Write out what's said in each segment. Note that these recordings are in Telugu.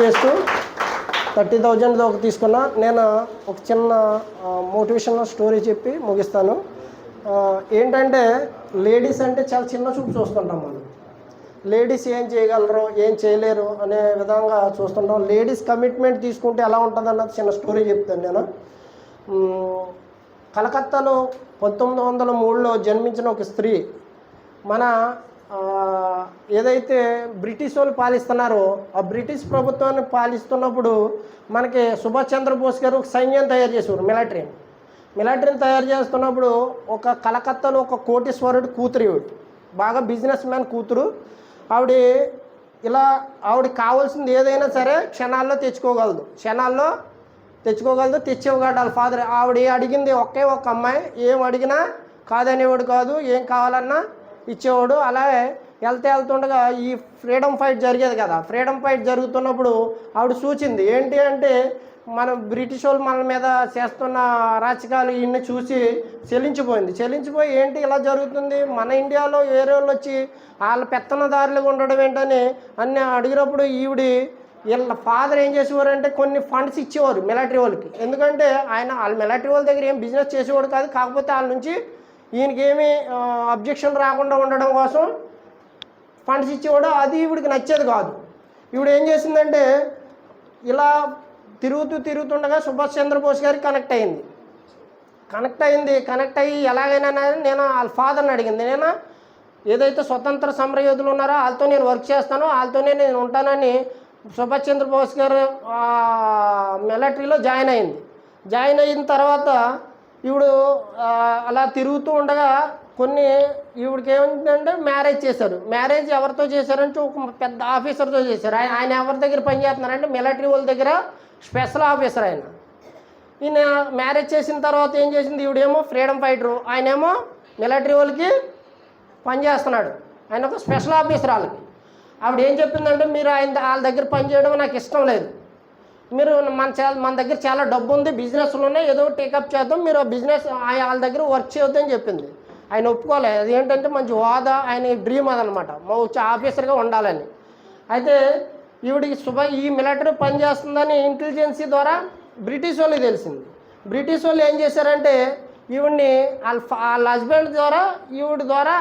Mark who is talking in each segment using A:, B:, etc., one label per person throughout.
A: చేస్తూ 30,000 ఒక తీసుకున్నా. నేను ఒక చిన్న మోటివేషనల్ స్టోరీ చెప్పి ముగిస్తాను. ఏంటంటే లేడీస్ అంటే చాలా చిన్న చూపు చూస్తుంటాం మనం. లేడీస్ ఏం చేయగలరు, ఏం చేయలేరు అనే విధంగా చూస్తుంటాం. లేడీస్ కమిట్మెంట్ తీసుకుంటే ఎలా ఉంటుంది అన్నది చిన్న స్టోరీ చెప్తాను నేను. కలకత్తాలో 1903లో జన్మించిన ఒక స్త్రీ మన ఏదైతే బ్రిటిష్ వాళ్ళు పాలిస్తున్నారో ఆ బ్రిటిష్ ప్రభుత్వాన్ని పాలిస్తున్నప్పుడు మనకి సుభాష్ చంద్రబోస్ గారు ఒక సైన్యం తయారు చేసేవారు, మిలిటరీని తయారు చేస్తున్నప్పుడు ఒక కలకత్తాలో ఒక కోటీశ్వరుడు కూతురు, బాగా బిజినెస్ మ్యాన్ కూతురు. ఆవిడ కావాల్సింది ఏదైనా సరే క్షణాల్లో తెచ్చుకోగలదు, తెచ్చేవాడు వాళ్ళ ఫాదర్. ఆవిడ అడిగింది ఒకే ఒక అమ్మాయి, ఏం అడిగినా కాదనేవాడు కాదు, ఏం కావాలన్నా ఇచ్చేవాడు. అలాగే వెళ్తుండగా ఈ ఫ్రీడమ్ ఫైట్ జరిగేది కదా, ఫ్రీడమ్ ఫైట్ జరుగుతున్నప్పుడు ఆవిడ సూచింది ఏంటి అంటే మన బ్రిటిష్ వాళ్ళు మన మీద చేస్తున్న అరాచకాలు ఇన్ని చూసి చెల్లించిపోయి ఏంటి ఇలా జరుగుతుంది, మన ఇండియాలో వేరే వాళ్ళు వచ్చి వాళ్ళ పెత్తనదారులుగా ఉండడం ఏంటని అన్నీ అడిగినప్పుడు వీళ్ళ ఫాదర్ ఏం చేసేవారంటే కొన్ని ఫండ్స్ ఇచ్చేవారు మిలిటరీ వాళ్ళకి. ఎందుకంటే వాళ్ళ మిలిటరీ వాళ్ళ దగ్గర ఏం బిజినెస్ చేసేవాడు కాదు, కాకపోతే వాళ్ళ నుంచి ఈయనకేమీ అబ్జెక్షన్ రాకుండా ఉండడం కోసం ఫండ్స్ ఇచ్చేవాడు. అది ఈవిడికి నచ్చేది కాదు. ఈవిడ ఏం చేసిందంటే ఇలా తిరుగుతుండగా సుభాష్ చంద్రబోస్ గారికి కనెక్ట్ అయ్యి ఎలాగైనా నేను వాళ్ళ ఫాదర్ని అడిగింది, నేను ఏదైతే స్వతంత్ర సమరయోధులు ఉన్నారో వాళ్ళతో నేను వర్క్ చేస్తాను, వాళ్ళతోనే నేను ఉంటానని సుభాష్ చంద్రబోస్ గారు మిలిటరీలో జాయిన్ అయిన తర్వాత ఈవిడు అలా తిరుగుతూ ఉండగా ఈవిడికి ఏమైందంటే మ్యారేజ్ చేశారు. మ్యారేజ్ ఎవరితో చేశారంటే ఒక పెద్ద ఆఫీసర్తో చేశారు. ఆయన ఎవరి దగ్గర పనిచేస్తున్నారంటే మిలిటరీ వాళ్ళ దగ్గర స్పెషల్ ఆఫీసర్ ఆయన. ఈయన మ్యారేజ్ చేసిన తర్వాత ఏం చేసింది, ఈవిడేమో ఫ్రీడమ్ ఫైటరు, ఆయనేమో మిలిటరీ వాళ్ళకి పనిచేస్తున్నాడు, ఆయన ఒక స్పెషల్ ఆఫీసర్ వాళ్ళకి. ఆవిడ ఏం చెప్పిందంటే మీరు వాళ్ళ దగ్గర పనిచేయడం నాకు ఇష్టం లేదు, మీరు మన దగ్గర చాలా డబ్బు ఉంది, బిజినెస్లు ఉన్నాయి, ఏదో టేకప్ చేద్దాం, మీరు బిజినెస్ వాళ్ళ దగ్గర వర్క్ చేయొద్దని చెప్పింది. ఆయన ఒప్పుకోలేదు. అది ఏంటంటే మంచి హోదా, ఆయన డ్రీమ్ అదనమాట, వచ్చి ఆఫీసర్గా ఉండాలని. అయితే ఈవిడికి ఈ మిలిటరీ పనిచేస్తుందని ఇంటెలిజెన్సీ ద్వారా బ్రిటిష్ వాళ్ళకి తెలిసింది. బ్రిటిష్ వాళ్ళు ఏం చేశారంటే ఈవిడ్ని వాళ్ళ హస్బెండ్ ద్వారా ఈవిడ ద్వారా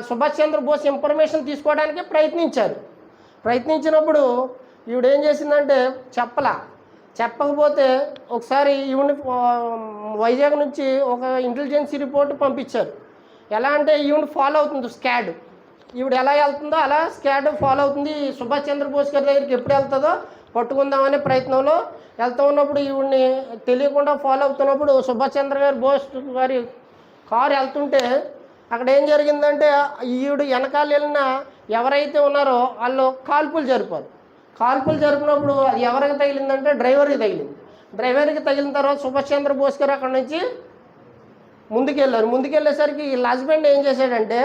A: సుభాష్ చంద్రబోస్ ఇన్ఫర్మేషన్ తీసుకోవడానికి ప్రయత్నించినప్పుడు ఈవిడ ఏం చేసిందంటే చెప్పకపోతే ఒకసారి ఈవిడ్ని వైజాగ్ నుంచి ఒక ఇంటెలిజెన్సీ రిపోర్ట్ పంపించారు. ఎలా అంటే ఈవిడ ఫాలో అవుతుంది స్క్వాడ్, ఈవిడ ఎలా వెళ్తుందో అలా స్క్వాడ్ ఫాలో అవుతుంది. సుభాష్ చంద్రబోస్ గారి దగ్గరికి ఎప్పుడు వెళ్తుందో పట్టుకుందామనే ప్రయత్నంలో వెళ్తూ ఉన్నప్పుడు ఈవిడ్ని తెలియకుండా ఫాలో అవుతున్నప్పుడు సుభాష్ చంద్రబోస్ గారి కారు వెళ్తుంటే అక్కడ ఏం జరిగిందంటే ఈవిడ వెనకాల వెళ్ళిన ఎవరైతే ఉన్నారో వాళ్ళు కాల్పులు జరిపినప్పుడు అది ఎవరికి తగిలిందంటే డ్రైవర్కి తగిలిన తర్వాత సుభాష్ చంద్రబోస్ గారు అక్కడ నుంచి ముందుకెళ్ళేసరికి వీళ్ళ హస్బెండ్ ఏం చేశాడంటే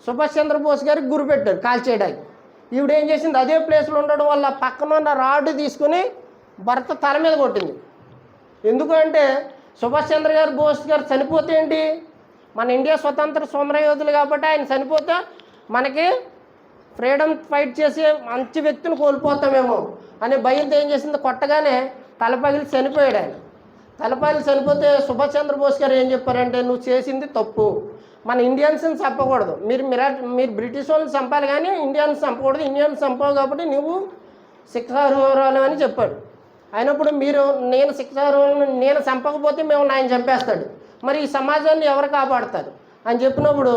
A: సుభాష్ చంద్రబోస్ గారికి గురి పెట్టారు కాల్ చేయడానికి. ఈవిడ ఏం చేసింది, అదే ప్లేస్లో ఉండడం వల్ల పక్కన ఉన్న రాడ్ తీసుకుని భర్త తల మీద కొట్టింది. ఎందుకంటే సుభాష్ చంద్రబోస్ గారు చనిపోతే ఏంటి, మన ఇండియా స్వతంత్ర సమరయోధులు కాబట్టి ఆయన చనిపోతే మనకి ఫ్రీడమ్ ఫైట్ చేసే మంచి వ్యక్తిని కోల్పోతామేమో అనే భయంతో ఏం చేసింది, కొట్టగానే తలపగిలి చనిపోయాడు ఆయన. తలపగిలి చనిపోతే సుభాష్ చంద్రబోస్ గారు ఏం చెప్పారంటే నువ్వు చేసింది తప్పు, మన ఇండియన్స్ని చంపకూడదు, మీరు బ్రిటిష్ వాళ్ళని చంపాలి కానీ ఇండియన్స్ చంపకూడదు, ఇండియన్స్ చంపావు కాబట్టి నువ్వు శిక్షార్హురాలు అని చెప్పాడు. అయినప్పుడు నేను చంపకపోతే మేము ఆయన చంపేస్తాడు, మరి ఈ సమాజాన్ని ఎవరు కాపాడతారు అని చెప్పినప్పుడు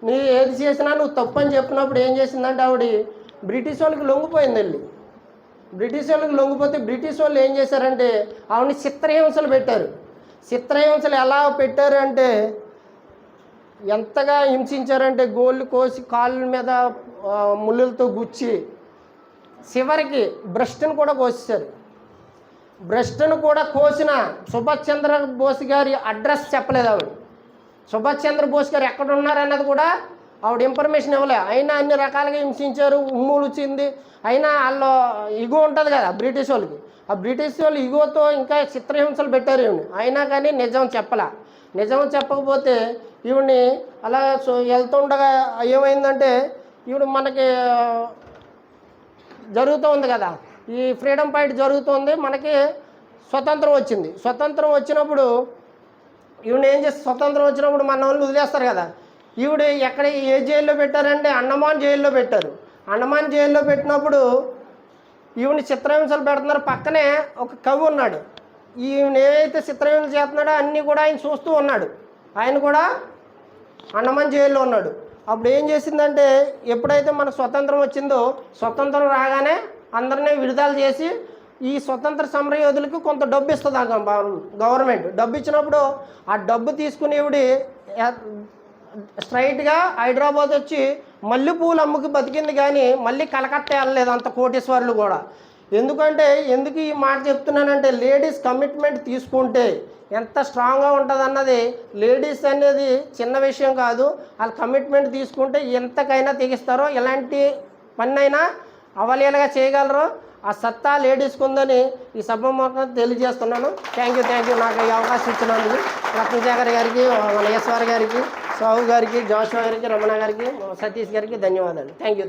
A: నీ ఏది చేసినా నువ్వు తప్పు అని చెప్పినప్పుడు ఏం చేసిందంటే ఆవిడ బ్రిటిష్ వాళ్ళకి లొంగిపోయింది. బ్రిటిష్ వాళ్ళు ఏం చేశారంటే ఆవిడని చిత్రహింసలు పెట్టారు. ఎలా పెట్టారు అంటే ఎంతగా హింసించారంటే గోళ్ళు కోసి కాళ్ళ మీద ముళ్ళులతో గుచ్చి చివరికి బ్రెస్ట్ను కూడా కోసేశారు. బ్రెస్ట్ను కూడా కోసిన సుభాష్ చంద్రబోస్ గారి అడ్రస్ చెప్పలేదు ఆవిడ. సుభాష్ చంద్రబోస్ గారు ఎక్కడ ఉన్నారన్నది కూడా ఆవిడ ఇన్ఫర్మేషన్ ఇవ్వలే. అయినా అన్ని రకాలుగా హింసించారు, ఉమ్ములు వచ్చింది. అయినా వాళ్ళు ఇగో ఉంటుంది కదా బ్రిటిష్ వాళ్ళకి, ఆ బ్రిటిష్ వాళ్ళు ఇగోతో ఇంకా చిత్రహింసలు పెట్టారు ఈవిని. అయినా కానీ నిజం చెప్పకపోతే ఈవిడ్ని అలా వెళ్తుండగా ఏమైందంటే ఈవిడ మనకి జరుగుతూ ఉంది కదా ఈ ఫ్రీడమ్ ఫైట్ జరుగుతుంది, మనకి స్వతంత్రం వచ్చింది. స్వతంత్రం వచ్చినప్పుడు ఈవిడ ఏం చేస్తే, స్వతంత్రం వచ్చినప్పుడు మన వాళ్ళు వదిలేస్తారు కదా, ఈవిడ ఎక్కడ ఏ జైల్లో పెట్టారంటే అండమాన్ జైల్లో పెట్టారు. అండమాన్ జైల్లో పెట్టినప్పుడు ఈవిని చిత్రహింసలు పెడుతున్నారు. పక్కనే ఒక కవి ఉన్నాడు, ఈవిని ఏదైతే చిత్రహింసలు చేస్తున్నాడో అన్నీ కూడా ఆయన చూస్తూ ఉన్నాడు. ఆయన కూడా అండమాన్ జైల్లో ఉన్నాడు. అప్పుడు ఏం చేసిందంటే, ఎప్పుడైతే మనకు స్వతంత్రం వచ్చిందో, స్వతంత్రం రాగానే అందరినీ విడుదల చేసి ఈ స్వతంత్ర సమరయోధులకు కొంత డబ్బు ఇస్తుంది గవర్నమెంట్. డబ్బు ఇచ్చినప్పుడు ఆ డబ్బు తీసుకుని ఈవిడి స్ట్రైట్గా హైదరాబాద్ వచ్చి మల్లెపూలు అమ్ముకు బతికింది, కానీ మళ్ళీ కలకత్తా వెళ్ళలేదు అంత కోటీశ్వరులు కూడా. ఎందుకంటే ఎందుకు ఈ మాట చెప్తున్నానంటే, లేడీస్ కమిట్మెంట్ తీసుకుంటే ఎంత స్ట్రాంగ్గా ఉంటుంది అన్నది, లేడీస్ అనేది చిన్న విషయం కాదు. వాళ్ళు కమిట్మెంట్ తీసుకుంటే ఎంతకైనా తెగిస్తారో, ఎలాంటి పన్నైనా అవలీలగా చేయగలరు. ఆ సత్తా లేడీస్కి ఉందని ఈ సభ మొత్తం తెలియజేస్తున్నాను. థ్యాంక్ యూ నాకు ఈ అవకాశం ఇచ్చినందుకు రత్నశేఖర్ గారికి, మన ఈశ్వర్ గారికి, సాహు గారికి, జోషువా గారికి, రమణ గారికి, సతీష్ గారికి ధన్యవాదాలు. Thank you.